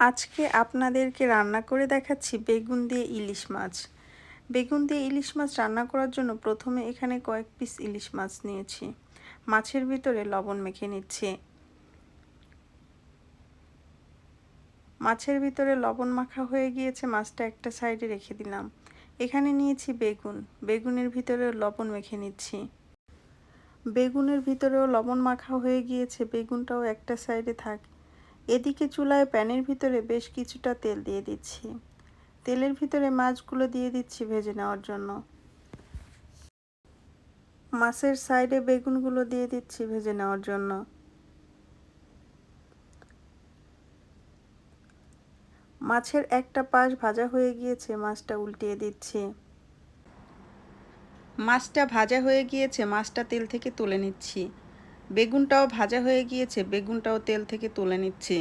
আজকে আপনাদেরকে রান্না করে দেখাচ্ছি বেগুন দিয়ে ইলিশ মাছ। বেগুন দিয়ে ইলিশ মাছ রান্না করার জন্য প্রথমে এখানে কয়েক পিস ইলিশ মাছ নিয়েছি। মাছের ভিতরে লবণ মেখে নিচ্ছি। মাছের ভিতরে লবণ মাখা হয়ে গিয়েছে, মাছটা একটা সাইডে রেখে দিলাম। এখানে নিয়েছি বেগুন, বেগুনের ভিতরে লবণ মেখে নিচ্ছি। বেগুনের ভিতরেও লবণ মাখা হয়ে গিয়েছে, বেগুনটাও একটা সাইডে থাক। এদিকে চুলায় প্যানের ভিতরে বেশ কিছুটা তেল দিয়ে দিচ্ছি। তেলের ভিতরে মাছগুলো দিয়ে দিচ্ছি ভেজে নেওয়ার জন্য। মাছের সাইডে বেগুনগুলো দিয়ে দিচ্ছি ভেজে নেওয়ার জন্য। মাছের একটা পাশ ভাজা হয়ে গিয়েছে, মাছটা উল্টিয়ে দিচ্ছি। মাছটা ভাজা হয়ে গিয়েছে, মাছটা তেল থেকে তুলে নিচ্ছি। বেগুনটাও ভাজা হয়ে গিয়েছে, বেগুনটাও তেল থেকে তুলে নিচ্ছি।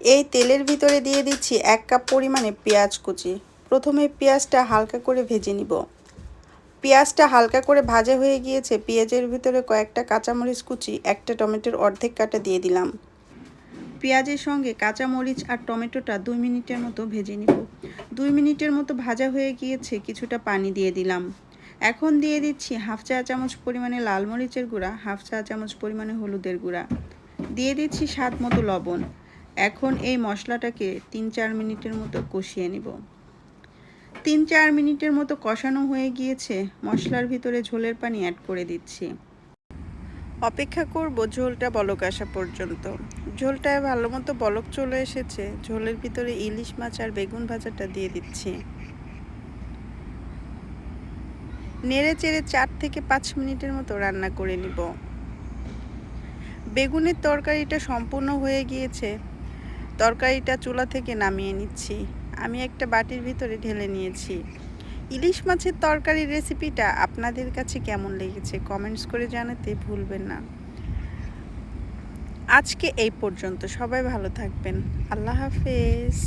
এই তেলের ভিতরে দিয়ে দিচ্ছি 1 কাপ পরিমাণে পেঁয়াজ কুচি। প্রথমে পেঁয়াজটা হালকা করে ভেজে নিব। পেঁয়াজটা হালকা করে ভাজা হয়ে গিয়েছে, পেঁয়াজের ভিতরে কয়েকটা কাঁচামরিচ কুচি, একটা টমেটোর অর্ধেক কাটা দিয়ে দিলাম। পেঁয়াজের সঙ্গে কাঁচামরিচ আর টমেটোটা 2 মিনিটের মতো ভেজে নিব। 2 মিনিটের মতো ভাজা হয়ে গিয়েছে, কিছুটা পানি দিয়ে দিলাম। এখন দিয়ে দিচ্ছি হাফ চা চামচ পরিমাণে লাল মরিচের গুঁড়া, হাফ চা চামচ পরিমাণে হলুদের গুঁড়া, দিয়ে দিচ্ছি স্বাদ মতো লবণ। এখন এই মশলাটাকে 3-4 মিনিটের মতো কষিয়ে নিব। 3-4 মিনিটের মতো কষানো হয়ে গিয়েছে, মশলার ভিতরে ঝোলের পানি অ্যাড করে দিচ্ছি। অপেক্ষা করব ঝোলটা বলক আসা পর্যন্ত। ঝোলটায় ভালো মতো বলক চলে এসেছে, ঝোলের ভিতরে ইলিশ মাছ আর বেগুন ভাজাটা দিয়ে দিচ্ছি। নেড়ে চেড়ে 4 থেকে 5 মিনিটের মতো রান্না করে নিব। বেগুনের তরকারিটা সম্পূর্ণ হয়ে গিয়েছে, তরকারিটা চুলা থেকে নামিয়ে নিচ্ছি। আমি একটা বাটির ভিতরে ঢেলে নিয়েছি। ইলিশ মাছের তরকারির রেসিপিটা আপনাদের কাছে কেমন লেগেছে কমেন্টস করে জানাতে ভুলবেন না। আজকে এই পর্যন্ত, সবাই ভালো থাকবেন। আল্লাহ হাফেজ।